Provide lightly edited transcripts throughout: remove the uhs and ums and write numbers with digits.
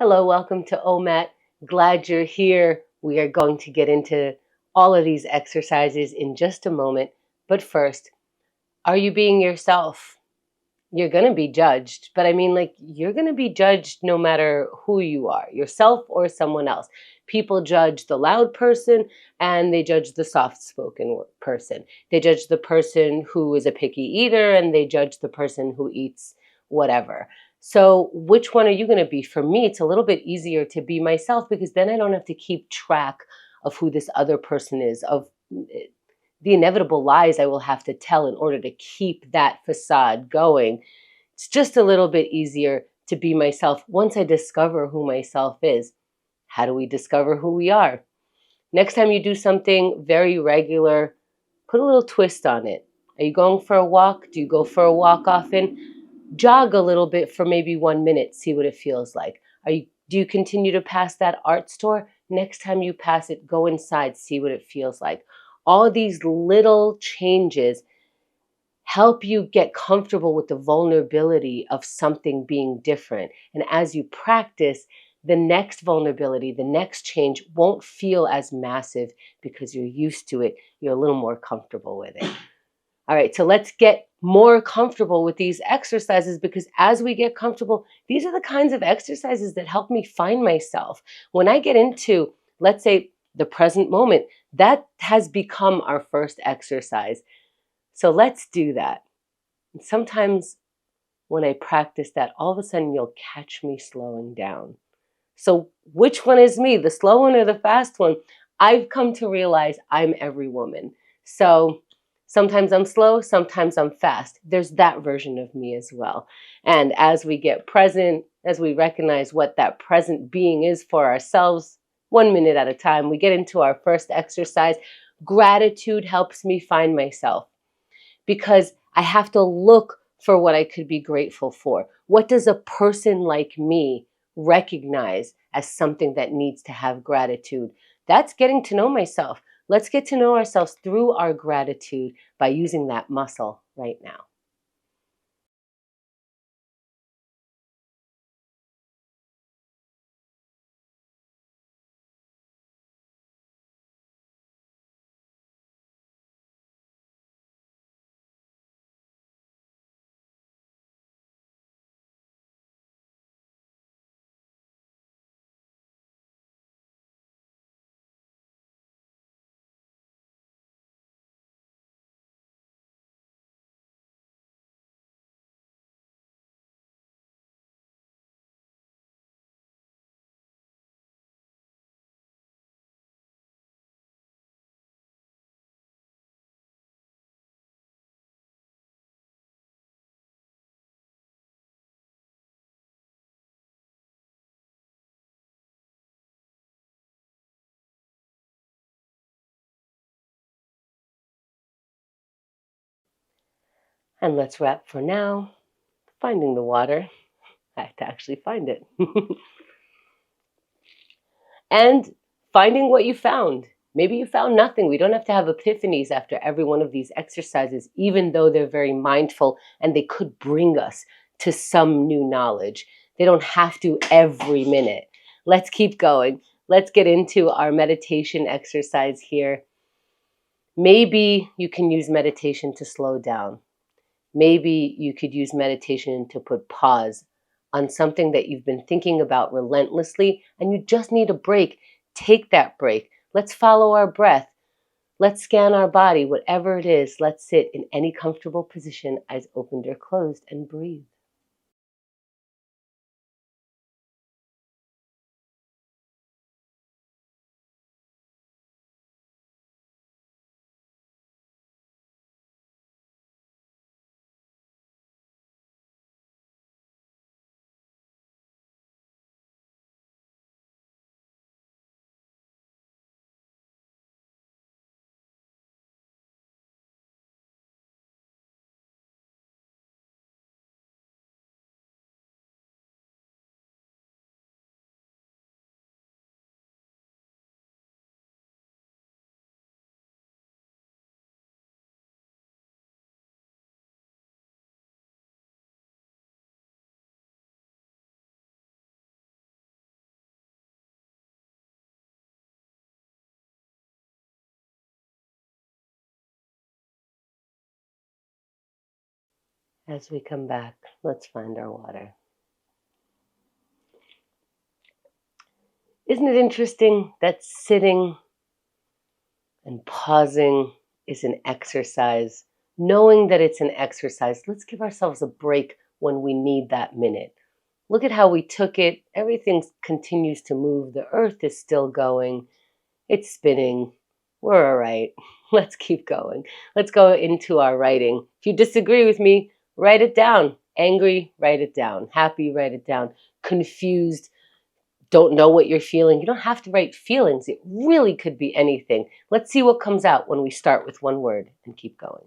Hello, welcome to OMAT. Glad you're here. We are going to get into all of these exercises in just a moment. But first, are you being yourself? You're going to be judged, but you're going to be judged no matter who you are, yourself or someone else. People judge the loud person and they judge the soft-spoken person. They judge the person who is a picky eater and they judge the person who eats whatever. So which one are you going to be? For me, it's a little bit easier to be myself because then I don't have to keep track of who this other person is, of the inevitable lies I will have to tell in order to keep that facade going. It's just a little bit easier to be myself once I discover who myself is. How do we discover who we are? Next time you do something very regular, put a little twist on it. Are you going for a walk? Do you go for a walk often? Jog a little bit for maybe 1 minute, see what it feels like. Do you continue to pass that art store? Next time you pass it, go inside, see what it feels like. All these little changes help you get comfortable with the vulnerability of something being different. And as you practice, the next vulnerability, the next change won't feel as massive because you're used to it. You're a little more comfortable with it. All right, so let's get more comfortable with these exercises because as we get comfortable, these are the kinds of exercises that help me find myself. When I get into, let's say, the present moment, that has become our first exercise. So let's do that. And sometimes when I practice that, all of a sudden you'll catch me slowing down. So which one is me, the slow one or the fast one? I've come to realize I'm every woman. So sometimes I'm slow, sometimes I'm fast. There's that version of me as well. And as we get present, as we recognize what that present being is for ourselves, 1 minute at a time, we get into our first exercise. Gratitude helps me find myself because I have to look for what I could be grateful for. What does a person like me recognize as something that needs to have gratitude? That's getting to know myself. Let's get to know ourselves through our gratitude by using that muscle right now. And let's wrap for now. Finding the water. I have to actually find it. And finding what you found. Maybe you found nothing. We don't have to have epiphanies after every one of these exercises, even though they're very mindful and they could bring us to some new knowledge. They don't have to every minute. Let's keep going. Let's get into our meditation exercise here. Maybe you can use meditation to slow down. Maybe you could use meditation to put pause on something that you've been thinking about relentlessly and you just need a break. Take that break. Let's follow our breath. Let's scan our body, whatever it is. Let's sit in any comfortable position, eyes opened or closed, and breathe. As we come back, let's find our water. Isn't it interesting that sitting and pausing is an exercise? Knowing that it's an exercise, let's give ourselves a break when we need that minute. Look at how we took it. Everything continues to move. The earth is still going. It's spinning. We're all right. Let's keep going. Let's go into our writing. If you disagree with me, write it down. Angry, write it down. Happy, write it down. Confused, don't know what you're feeling. You don't have to write feelings. It really could be anything. Let's see what comes out when we start with one word and keep going.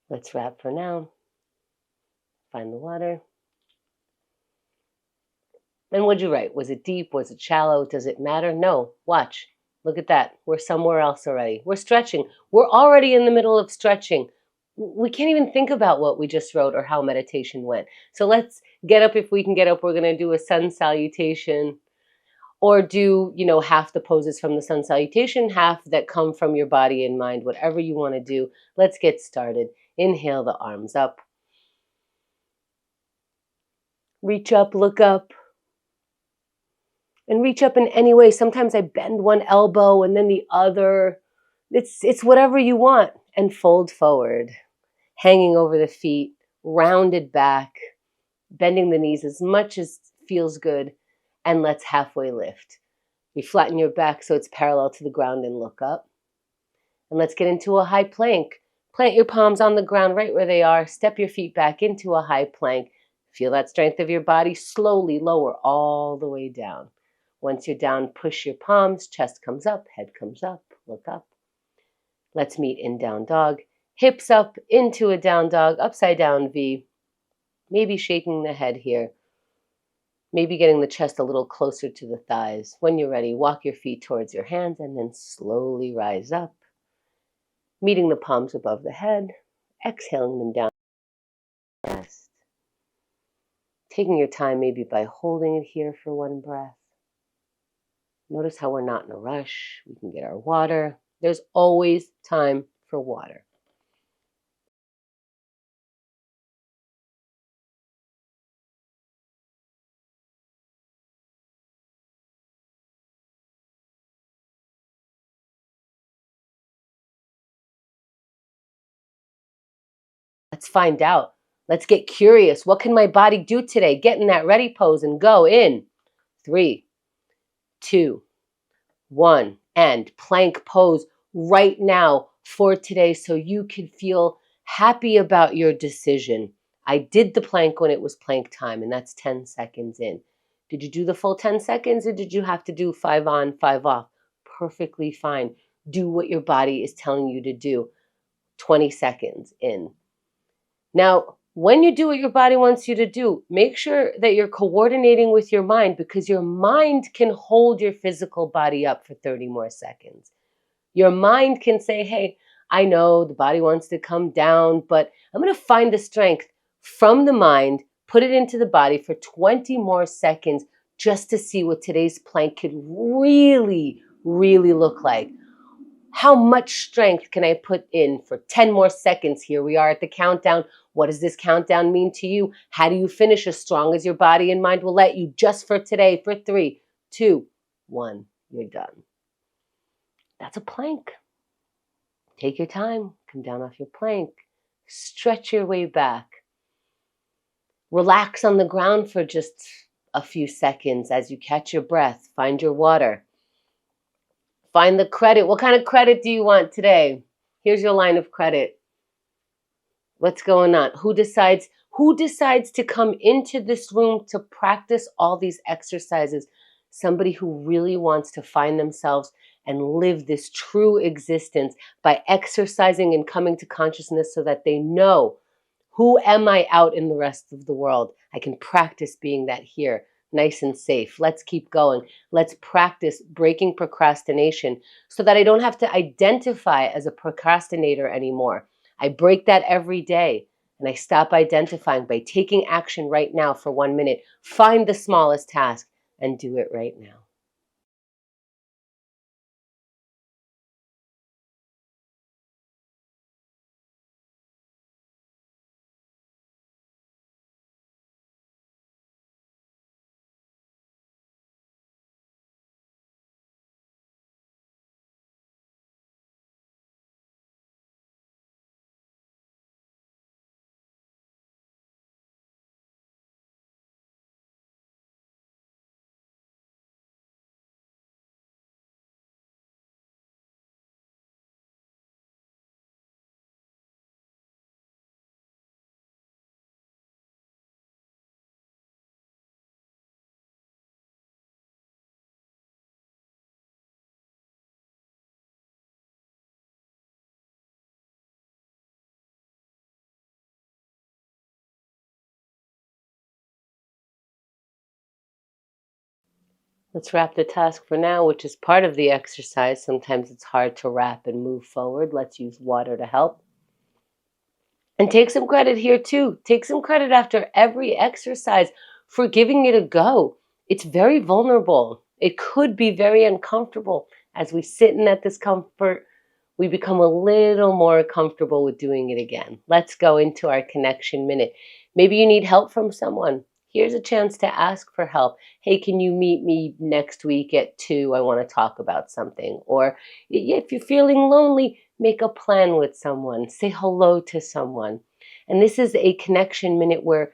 Let's wrap for now. Find the water. And what'd you write? Was it deep? Was it shallow? Does it matter? No. Watch. Look at that. We're somewhere else already. We're stretching. We're already in the middle of stretching. We can't even think about what we just wrote or how meditation went. So let's get up. If we can get up, we're going to do a sun salutation, or do, half the poses from the sun salutation, half that come from your body and mind, whatever you want to do. Let's get started. Inhale the arms up. Reach up, look up. And reach up in any way. Sometimes I bend one elbow and then the other. It's whatever you want. And fold forward, hanging over the feet, rounded back, bending the knees as much as feels good. And let's halfway lift. You flatten your back so it's parallel to the ground and look up. And let's get into a high plank. Plant your palms on the ground right where they are. Step your feet back into a high plank. Feel that strength of your body. Slowly lower all the way down. Once you're down, push your palms. Chest comes up, head comes up. Look up. Let's meet in down dog. Hips up into a down dog, upside down V. Maybe shaking the head here. Maybe getting the chest a little closer to the thighs. When you're ready, walk your feet towards your hands and then slowly rise up. Meeting the palms above the head, exhaling them down. Rest. Taking your time maybe by holding it here for one breath. Notice how we're not in a rush. We can get our water. There's always time for water. Let's find out. Let's get curious. What can my body do today? Get in that ready pose and go in. 3, 2, 1. And plank pose right now for today so you can feel happy about your decision. I did the plank when it was plank time, and that's 10 seconds in. Did you do the full 10 seconds or did you have to do 5 on, 5 off? Perfectly fine. Do what your body is telling you to do. 20 seconds in. Now, when you do what your body wants you to do, make sure that you're coordinating with your mind, because your mind can hold your physical body up for 30 more seconds. Your mind can say, hey, I know the body wants to come down, but I'm going to find the strength from the mind, put it into the body for 20 more seconds just to see what today's plank could really, really look like. How much strength can I put in for 10 more seconds? Here we are at the countdown. What does this countdown mean to you? How do you finish as strong as your body and mind will let you, just for today, for 3, 2, 1, you're done. That's a plank. Take your time, come down off your plank, stretch your way back. Relax on the ground for just a few seconds as you catch your breath. Find your water. Find the credit. What kind of credit do you want today? Here's your line of credit. What's going on? Who decides to come into this room to practice all these exercises? Somebody who really wants to find themselves and live this true existence by exercising and coming to consciousness so that they know, who am I out in the rest of the world? I can practice being that here, nice and safe. Let's keep going. Let's practice breaking procrastination so that I don't have to identify as a procrastinator anymore. I break that every day, and I stop identifying by taking action right now for 1 minute. Find the smallest task and do it right now. Let's wrap the task for now, which is part of the exercise. Sometimes it's hard to wrap and move forward. Let's use water to help. And take some credit here too. Take some credit after every exercise for giving it a go. It's very vulnerable. It could be very uncomfortable. As we sit in that discomfort, we become a little more comfortable with doing it again. Let's go into our connection minute. Maybe you need help from someone. Here's a chance to ask for help. Hey, can you meet me next week at 2? I want to talk about something. Or if you're feeling lonely, make a plan with someone. Say hello to someone. And this is a connection minute where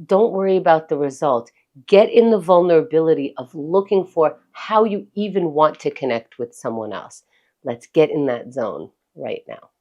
don't worry about the result. Get in the vulnerability of looking for how you even want to connect with someone else. Let's get in that zone right now.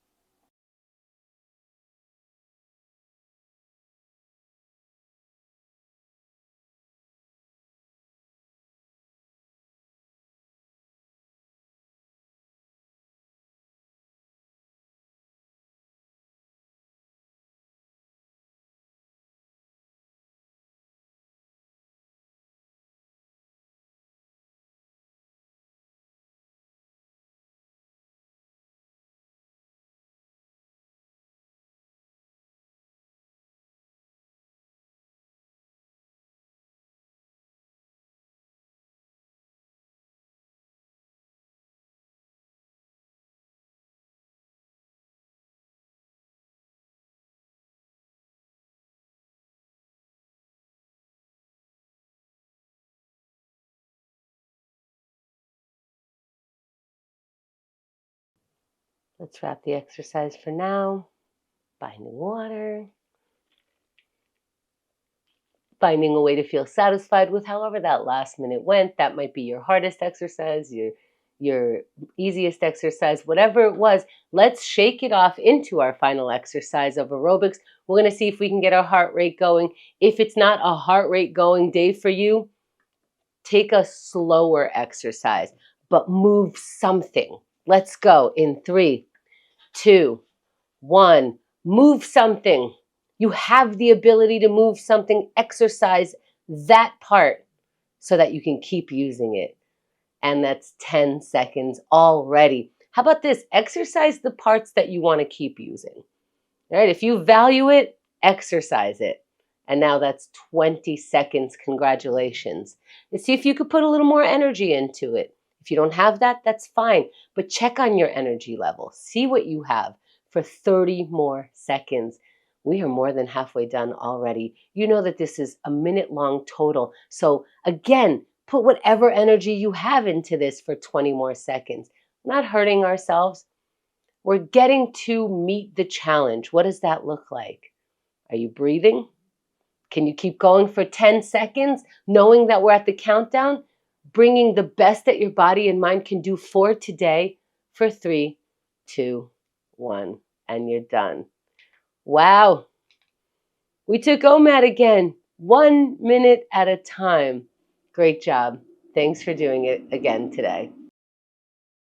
Let's wrap the exercise for now. Finding water. Finding a way to feel satisfied with however that last minute went. That might be your hardest exercise, your easiest exercise, whatever it was. Let's shake it off into our final exercise of aerobics. We're going to see if we can get our heart rate going. If it's not a heart rate going day for you, take a slower exercise, but move something. Let's go in 3, 2, 1. Move something. You have the ability to move something. Exercise that part so that you can keep using it. And that's 10 seconds already. How about this? Exercise the parts that you want to keep using. All right, if you value it, exercise it. And now that's 20 seconds. Congratulations. And see if you could put a little more energy into it. If you don't have that, that's fine. But check on your energy level. See what you have for 30 more seconds. We are more than halfway done already. You know that this is a minute long total. So again, put whatever energy you have into this for 20 more seconds. We're not hurting ourselves. We're getting to meet the challenge. What does that look like? Are you breathing? Can you keep going for 10 seconds, knowing that we're at the countdown? Bringing the best that your body and mind can do for today for 3, 2, 1, and you're done. Wow. We took OMAT again, 1 minute at a time. Great job. Thanks for doing it again today.